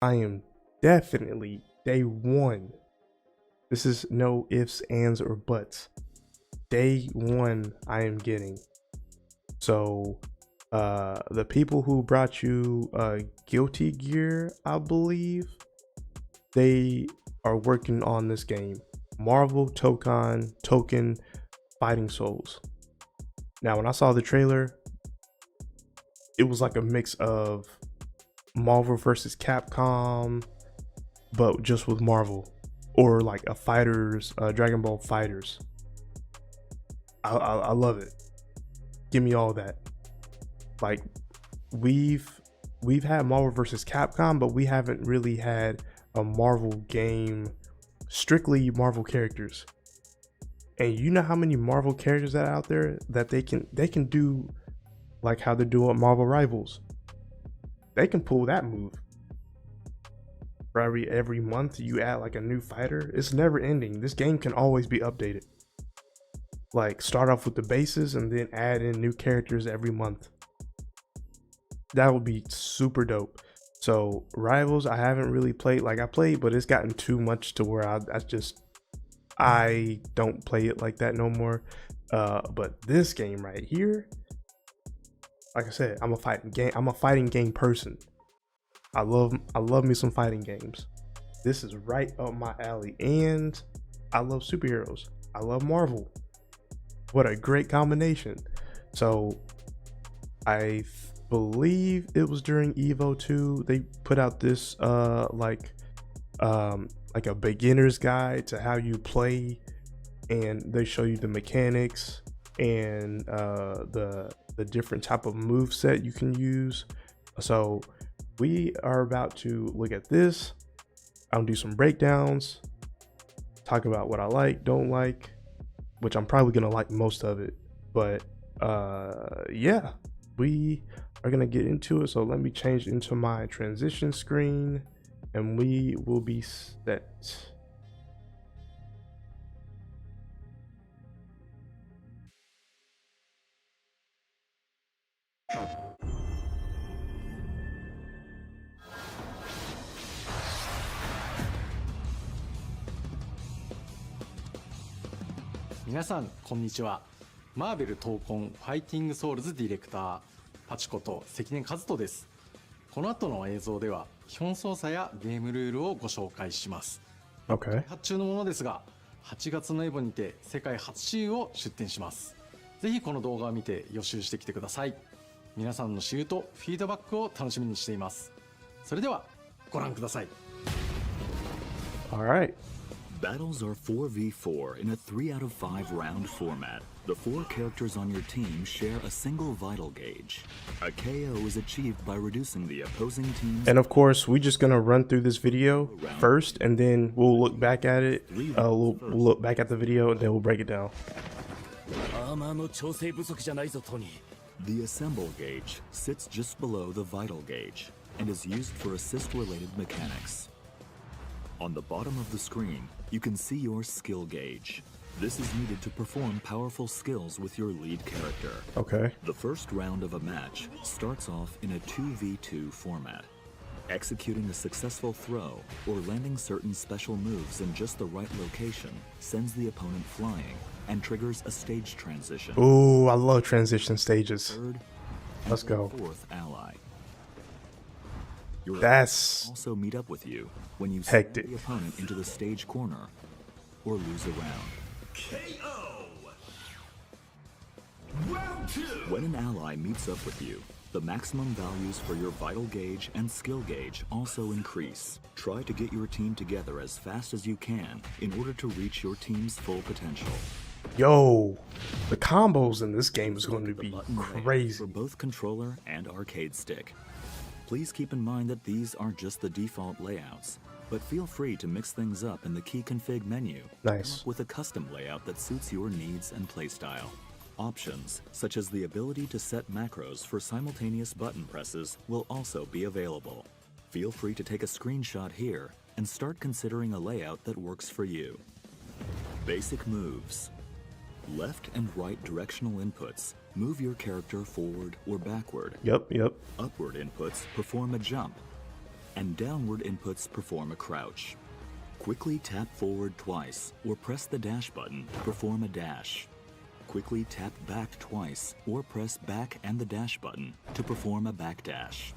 I am definitely day one. This is no ifs, ands, or buts. Day one, I am getting. So, the people who brought you Guilty Gear, I believe, they are working on this game. Marvel Tokon Fighting Souls. Now, when I saw the trailer, it was like a mix of Marvel versus Capcom, but just with Marvel, or like a fighters, Dragon Ball Fighters. I love it. Give me all that. Like we've had Marvel versus Capcom, but we haven't really had a Marvel game, strictly Marvel characters. And you know how many Marvel characters that are out there that they can do like how they're doing Marvel Rivals. They can pull that move. For every month you add like a new fighter. It's never ending. This game can always be updated. Like start off with the bases and then add in new characters every month. That would be super dope. So Rivals, I haven't really played. Like I played, but it's gotten too much to where I don't play it like that no more. But this game right here, like I said, I'm a fighting game person. I love me some fighting games. This is right up my alley, and I love superheroes. I love Marvel. What a great combination. So I believe it was during Evo 2 they put out this like a beginner's guide to how you play, and they show you the mechanics and the different type of move set you can use. So we are about to look at this. I'll do some breakdowns, talk about what I like, don't like, which I'm probably gonna like most of it. But yeah, we are gonna get into it. So let me change into my transition screen and we will be set.皆さんこんにちは。マーベル闘魂ファイティングソウルズディレクターパチこと関根和人です。この後の映像では基本操作やゲームルールをご紹介します。開発中のものですが、8月のエボにて世界初私有を出展します。ぜひこの動画を見て予習してきてください。皆さんの私有とフィードバックを楽しみにしています。それではご覧ください。Alright. Battles are 4v4 in a 3 out of 5 round format. The 4 characters on your team share a single vital gauge. A KO is achieved by reducing the opposing team's... And of course, we're just gonna run through this video first, and then we'll look back at it. We'll look back at the video, and then we'll break it down. The assemble gauge sits just below the vital gauge and is used for assist-related mechanics. On the bottom of the screen, you can see your skill gauge. This is needed to perform powerful skills with your lead character. Okay. The first round of a match starts off in a 2v2 format. Executing a successful throw or landing certain special moves in just the right location sends the opponent flying and triggers a stage transition. Ooh, I love transition stages. Third, let's go. Fourth ally. Your That's also meet up with you when you hectic. send the opponent into the stage corner or lose a round. KO. Round 2. When an ally meets up with you, the maximum values for your vital gauge and skill gauge also increase. Try to get your team together as fast as you can in order to reach your team's full potential. Yo, the combos in this game is going to be crazy. For both controller and arcade stick. Please keep in mind that these aren't just the default layouts, but feel free to mix things up in the key config menu. Nice. With a custom layout that suits your needs and playstyle. Options, such as the ability to set macros for simultaneous button presses, will also be available. Feel free to take a screenshot here and start considering a layout that works for you. Basic moves. Left and right directional inputs move your character forward or backward. Yep. Upward inputs perform a jump. and downward inputs perform a crouch. Quickly tap forward twice or press the dash button to perform a dash. Quickly tap back twice or press back and the dash button to perform a back dash.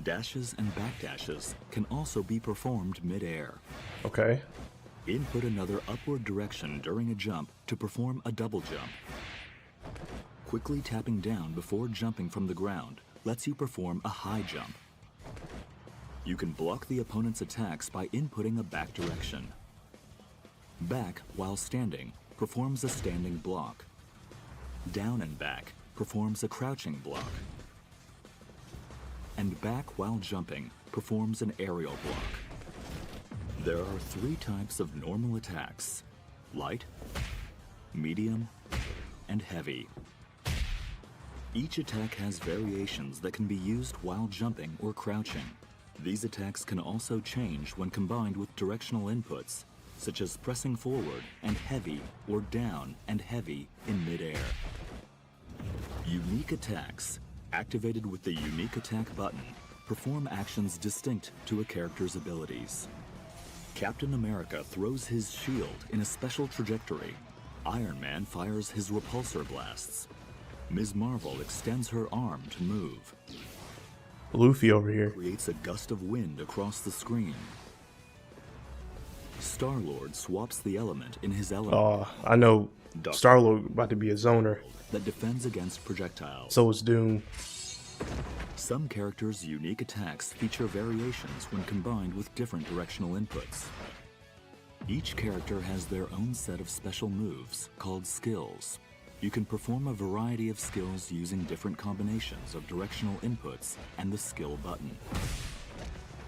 Dashes and back dashes can also be performed mid-air. Okay. Input another upward direction during a jump to perform a double jump. Quickly tapping down before jumping from the ground lets you perform a high jump. You can block the opponent's attacks by inputting a back direction. Back while standing performs a standing block. Down and back performs a crouching block. And back while jumping performs an aerial block. There are 3 types of normal attacks: light, medium, and heavy. Each attack has variations that can be used while jumping or crouching. These attacks can also change when combined with directional inputs, such as pressing forward and heavy or down and heavy in mid-air. Unique attacks, activated with the unique attack button, perform actions distinct to a character's abilities. Captain America throws his shield in a special trajectory. Iron Man fires his repulsor blasts. Ms. Marvel extends her arm to move. Luffy over here. Creates a gust of wind across the screen. Star-Lord swaps the element in his element. Oh, I know Star-Lord about to be a zoner. That defends against projectiles. So is Doom. Some characters' unique attacks feature variations when combined with different directional inputs. Each character has their own set of special moves called skills. You can perform a variety of skills using different combinations of directional inputs and the skill button.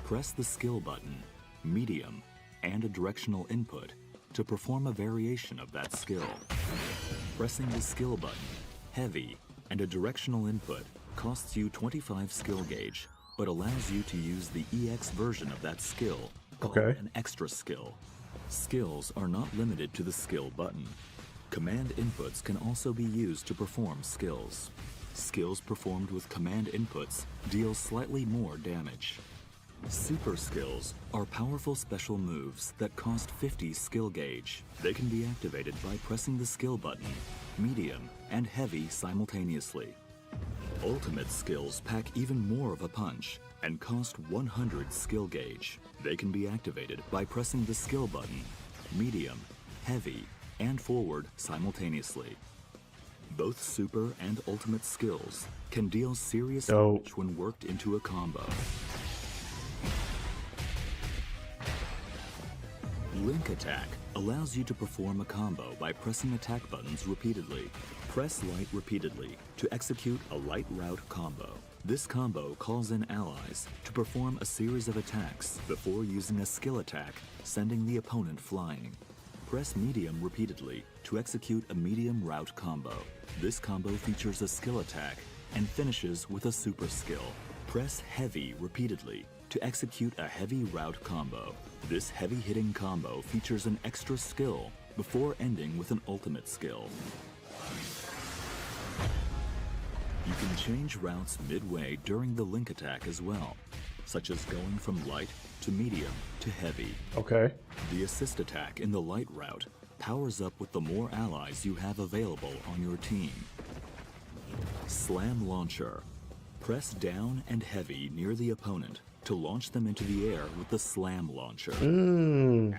Press the skill button, medium, and a directional input to perform a variation of that skill. Pressing the skill button, heavy, and a directional input costs you 25 skill gauge, but allows you to use the EX version of that skill, called an extra skill. Skills are not limited to the skill button. Command inputs can also be used to perform skills. Skills performed with command inputs deal slightly more damage. Super skills are powerful special moves that cost 50 skill gauge. They can be activated by pressing the skill button, medium, and heavy simultaneously. Ultimate skills pack even more of a punch and cost 100 skill gauge. They can be activated by pressing the skill button, medium, heavy, and forward simultaneously. Both super and ultimate skills can deal serious damage when worked into a combo. Link attack allows you to perform a combo by pressing attack buttons repeatedly. Press light repeatedly to execute a light route combo. This combo calls in allies to perform a series of attacks before using a skill attack, sending the opponent flying. Press medium repeatedly to execute a medium route combo. This combo features a skill attack and finishes with a super skill. Press heavy repeatedly to execute a heavy route combo. This heavy hitting combo features an extra skill before ending with an ultimate skill. You can change routes midway during the link attack as well, such as going from light to medium to heavy. Okay. The assist attack in the light route powers up with the more allies you have available on your team. Slam launcher. Press down and heavy near the opponent to launch them into the air with the slam launcher.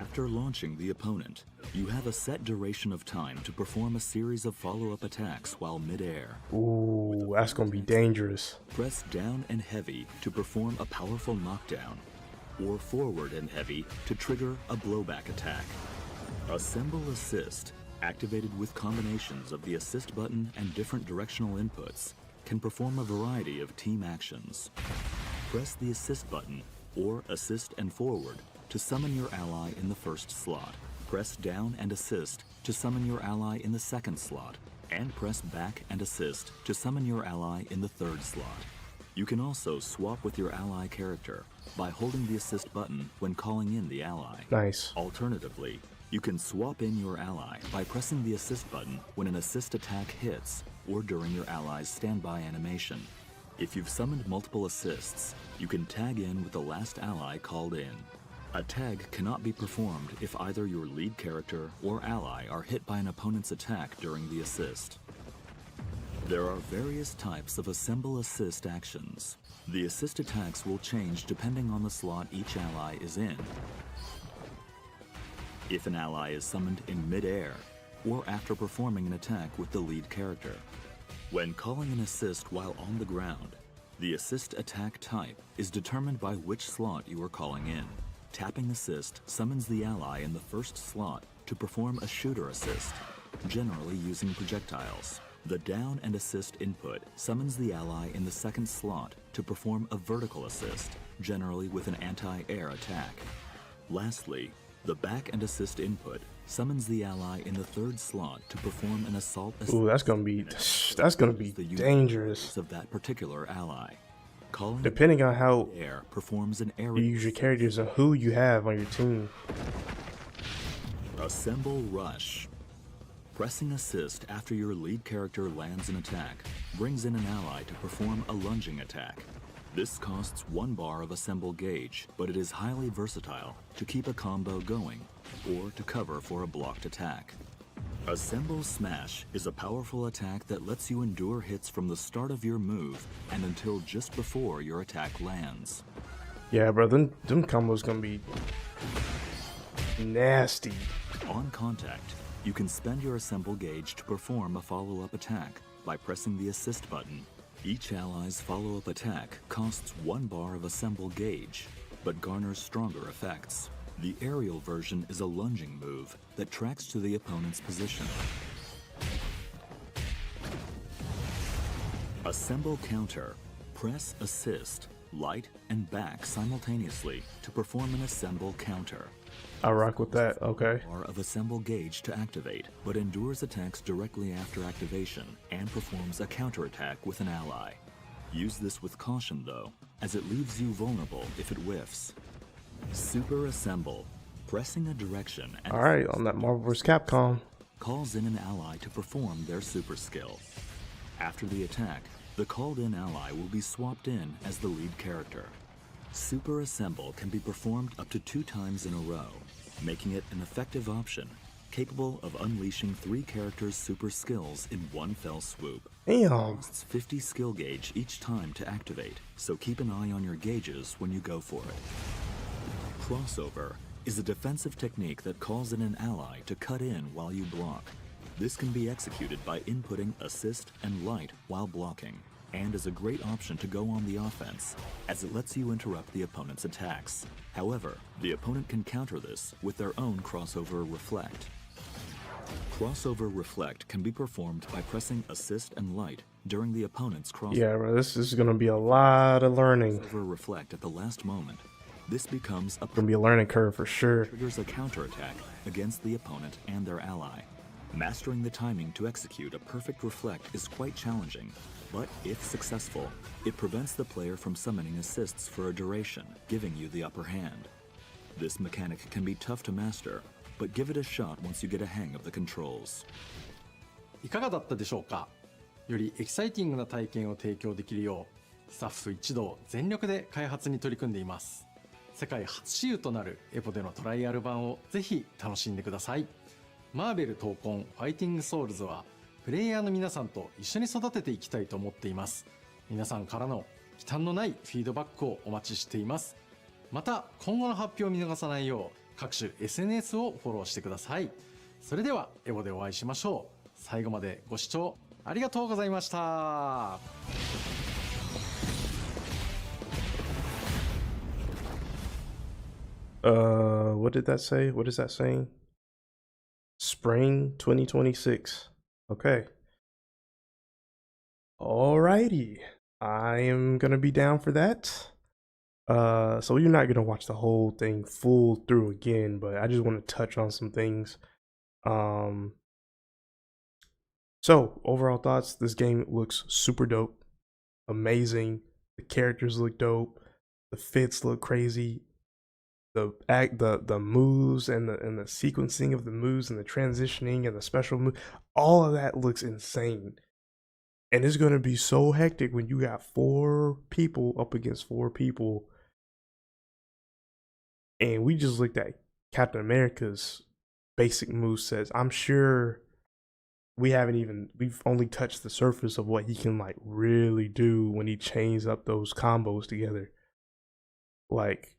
After launching the opponent, you have a set duration of time to perform a series of follow-up attacks while mid-air. Ooh, that's gonna be dangerous. Press down and heavy to perform a powerful knockdown, or forward and heavy to trigger a blowback attack. Assemble assist, activated with combinations of the assist button and different directional inputs, can perform a variety of team actions. Press the assist button, or assist and forward, to summon your ally in the first slot. Press down and assist to summon your ally in the second slot, and press back and assist to summon your ally in the third slot. You can also swap with your ally character by holding the assist button when calling in the ally. Nice. Alternatively, you can swap in your ally by pressing the assist button when an assist attack hits or during your ally's standby animation. If you've summoned multiple assists, you can tag in with the last ally called in. A tag cannot be performed if either your lead character or ally are hit by an opponent's attack during the assist. There are various types of assemble assist actions. The assist attacks will change depending on the slot each ally is in. If an ally is summoned in mid-air, or after performing an attack with the lead character. When calling an assist while on the ground, the assist attack type is determined by which slot you are calling in. Tapping assist summons the ally in the first slot to perform a shooter assist, generally using projectiles. The down and assist input summons the ally in the second slot to perform a vertical assist, generally with an anti-air attack. Lastly, the back and assist input summons the ally in the third slot to perform an assault assist. Ooh, that's gonna be dangerous. Of that particular ally. Calling Depending on how air performs an air you use your characters and who you have on your team. Assemble Rush. Pressing assist after your lead character lands an attack brings in an ally to perform a lunging attack. This costs 1 bar of assemble gauge, but it is highly versatile to keep a combo going or to cover for a blocked attack. Assemble Smash is a powerful attack that lets you endure hits from the start of your move and until just before your attack lands. Yeah, bro, them combos gonna be nasty. On contact, you can spend your assemble gauge to perform a follow-up attack by pressing the assist button. Each ally's follow-up attack costs 1 bar of assemble gauge, but garners stronger effects. The aerial version is a lunging move that tracks to the opponent's position. Assemble Counter. Press assist, light, and back simultaneously to perform an assemble counter. I rock with that, okay. Bar of assemble gauge to activate, but endures attacks directly after activation and performs a counterattack with an ally. Use this with caution though, as it leaves you vulnerable if it whiffs. Super Assemble. Pressing a direction and Alright, on that Marvel vs. Capcom. calls in an ally to perform their super skill. After the attack, the called in ally will be swapped in as the lead character. Super Assemble can be performed up to 2 times in a row, making it an effective option, capable of unleashing 3 characters' super skills in one fell swoop. Damn. Costs 50 skill gauge each time to activate, so keep an eye on your gauges when you go for it. Crossover is a defensive technique that calls in an ally to cut in while you block. This can be executed by inputting assist and light while blocking, and is a great option to go on the offense, as it lets you interrupt the opponent's attacks. However, the opponent can counter this with their own crossover reflect. Crossover reflect can be performed by pressing assist and light during the opponent's crossover. Yeah, bro, this is gonna be a lot of learning. Crossover reflect at the last moment. This becomes Gonna be a learning curve for sure. triggers a counterattack against the opponent and their ally. Mastering the timing to execute a perfect reflect is quite challenging, but if successful, it prevents the player from summoning assists for a duration, giving you the upper hand. This mechanic can be tough to master, but give it a shot once you get a hang of the controls. いかがだったでしょうか。よりエキサイティングな体験を提供できるようスタッフ一同全力で開発に取り組んでいます。世界初私有となるエポでのトライアル版をぜひ楽しんでください。マーベル闘魂ファイティングソウルズはプレイヤーの皆さんと一緒に育てていきたいと思っています。皆さんからの忌憚のないフィードバックをお待ちしています。また今後の発表を見逃さないよう各種 SNS をフォローしてください。それではエボでお会いしましょう。最後までご視聴ありがとうございました。What did that say? What is that saying? Spring 2026. Okay. Alrighty. I am gonna be down for that. So you're not gonna watch the whole thing full through again, but I just want to touch on some things. So overall thoughts, this game looks super dope, amazing. The characters look dope, the fits look crazy. The moves and the sequencing of the moves and the transitioning and the special move, all of that looks insane. And it's gonna be so hectic when you got 4 people up against 4 people. And we just looked at Captain America's basic move sets. I'm sure we've only touched the surface of what he can like really do when he chains up those combos together. Like,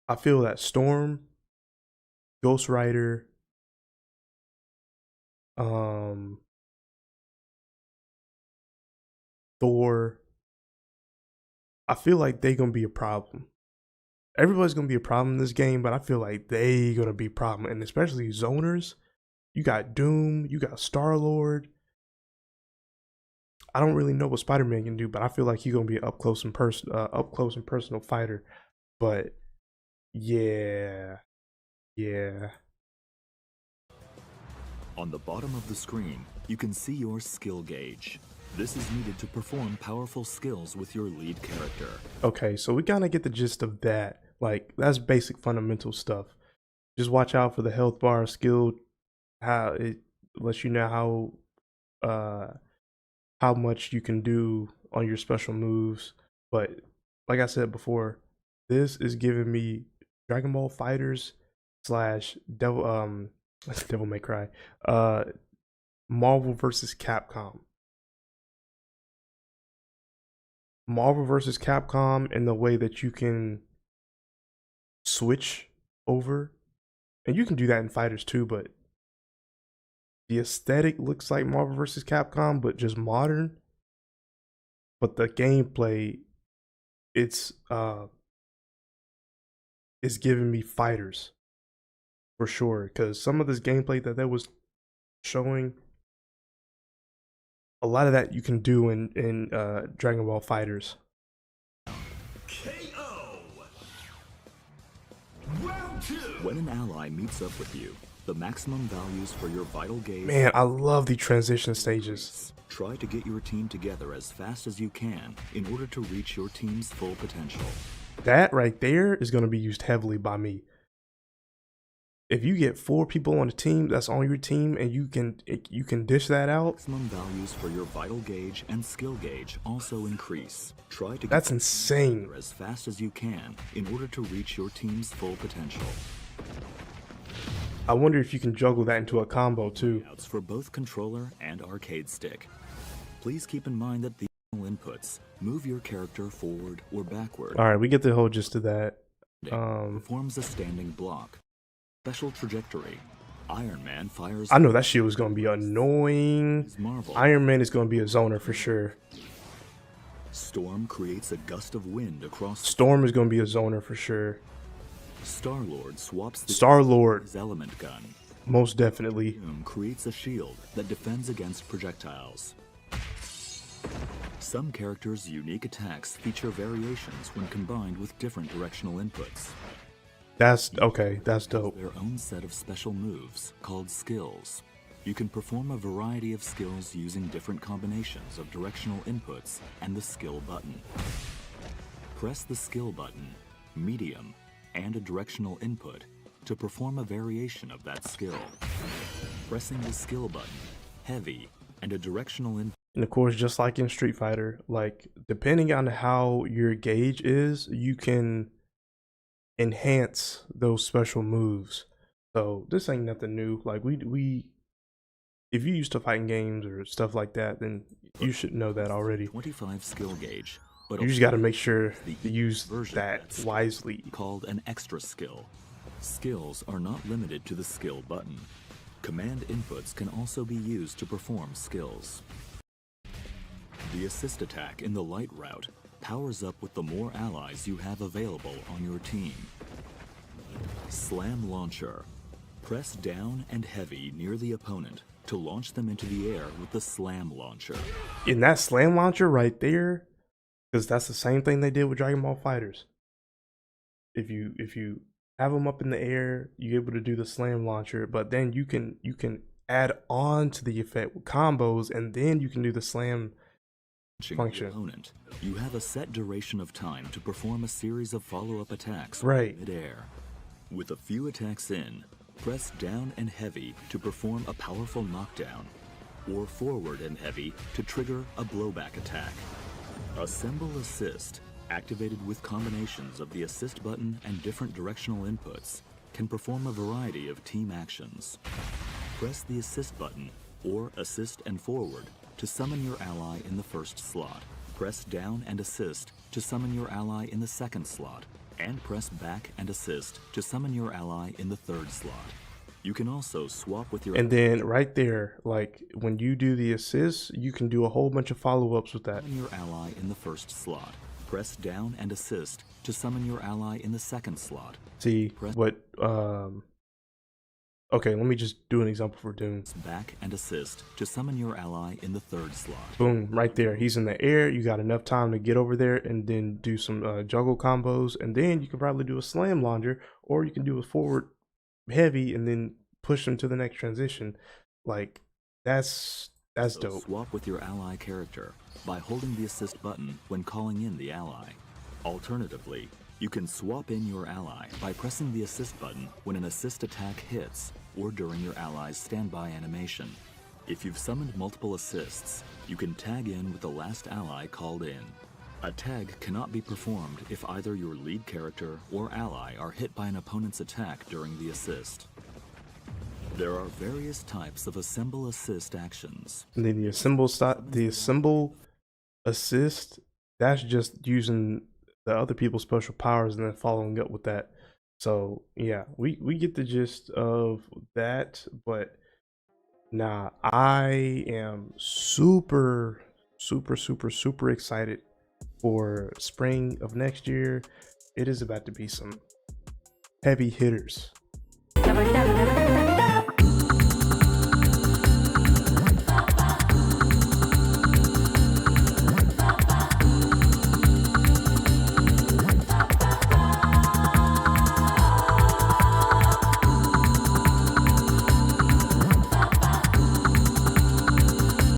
I feel that Storm, Ghost Rider, Thor, I feel like they gonna be a problem. Everybody's gonna be a problem in this game, but I feel like they gonna be a problem, and especially zoners. You got Doom, you got Star-Lord. I don't really know what Spider-Man can do, but I feel like he's gonna be an up close and personal fighter. But yeah. On the bottom of the screen, you can see your skill gauge. This is needed to perform powerful skills with your lead character. Okay, so we kind of get the gist of that. Like, that's basic fundamental stuff. Just watch out for the health bar skill, how it lets you know how much you can do on your special moves. But like I said before, this is giving me Dragon Ball Fighters slash Devil May Cry, Marvel versus Capcom. Marvel versus Capcom in the way that you can switch over, and you can do that in fighters too, but the aesthetic looks like Marvel versus Capcom, but just modern. But the gameplay, it's giving me fighters for sure. Because some of this gameplay that was showing, a lot of that you can do in Dragon Ball Fighters. KO. Round 2. When an ally meets up with you, the maximum values for your vital gauge. Man, I love the transition stages. Try to get your team together as fast as you can in order to reach your team's full potential. That right there is going to be used heavily by me. If you get 4 people on a team that's on your team and you can dish that out, Maximum values for your vital gauge and skill gauge also increase. Try to that's get insane. together as fast as you can in order to reach your team's full potential. I wonder if you can juggle that into a combo too. Outs for both controller and arcade stick. Please keep in mind that the inputs move your character forward or backward. All right, we get the whole gist of that. Performs a standing block. Special trajectory. Iron Man fires. I know that shit was gonna be annoying. his marvel. Iron Man is gonna be a zoner for sure. Storm creates a gust of wind across. Storm is gonna be a zoner for sure. Star-Lord swaps the Star-Lord, his element gun. most definitely. Doom creates a shield that defends against projectiles. Some characters' unique attacks feature variations when combined with different directional inputs. That's okay. That's dope. Their own set of special moves called skills. You can perform a variety of skills using different combinations of directional inputs and the skill button. Press the skill button, medium, and a directional input to perform a variation of that skill. Pressing the skill button, heavy, and a directional input. And of course, just like in Street Fighter, like depending on how your gauge is, you can enhance those special moves. So this ain't nothing new. Like we if you used to fighting games or stuff like that, then you should know that already. 25 skill gauge, but You just got to make sure the to use version that that's wisely. called an extra skill. Skills are not limited to the skill button. Command inputs can also be used to perform skills. The assist attack in the light route powers up with the more allies you have available on your team. Slam launcher. Press down and heavy near the opponent to launch them into the air with the slam launcher. In that slam launcher right there, because that's the same thing they did with Dragon Ball Fighters. If you have them up in the air, you're able to do the slam launcher, but then you can add on to the effect with combos, and then you can do the slam function. The opponent. You have a set duration of time to perform a series of follow-up attacks Right. in midair. With a few attacks in, press down and heavy to perform a powerful knockdown. or forward and heavy to trigger a blowback attack. Assemble Assist, activated with combinations of the assist button and different directional inputs, can perform a variety of team actions. Press the assist button or assist and forward to summon your ally in the first slot. Press down and assist to summon your ally in the second slot, and press back and assist to summon your ally in the third slot. You can also swap with your... And then right there, like when you do the assist, you can do a whole bunch of follow-ups with that. Summon your ally in the first slot. Press down and assist to summon your ally in the second slot. See what, okay, let me just do an example for Doom. Back and assist to summon your ally in the third slot. Boom, right there. He's in the air. You got enough time to get over there and then do some juggle combos. And then you can probably do a slam launcher, or you can do a forward heavy and then push him to the next transition. Like, that's dope. Swap with your ally character by holding the assist button when calling in the ally. Alternatively, you can swap in your ally by pressing the assist button when an assist attack hits or during your ally's standby animation. If you've summoned multiple assists, you can tag in with the last ally called in. A tag cannot be performed if either your lead character or ally are hit by an opponent's attack during the assist. There are various types of assemble assist actions. And then the assemble assist, that's just using the other people's special powers and then following up with that. So yeah, we get the gist of that. But nah, I am super excited for spring of next year. It is about to be some heavy hitters.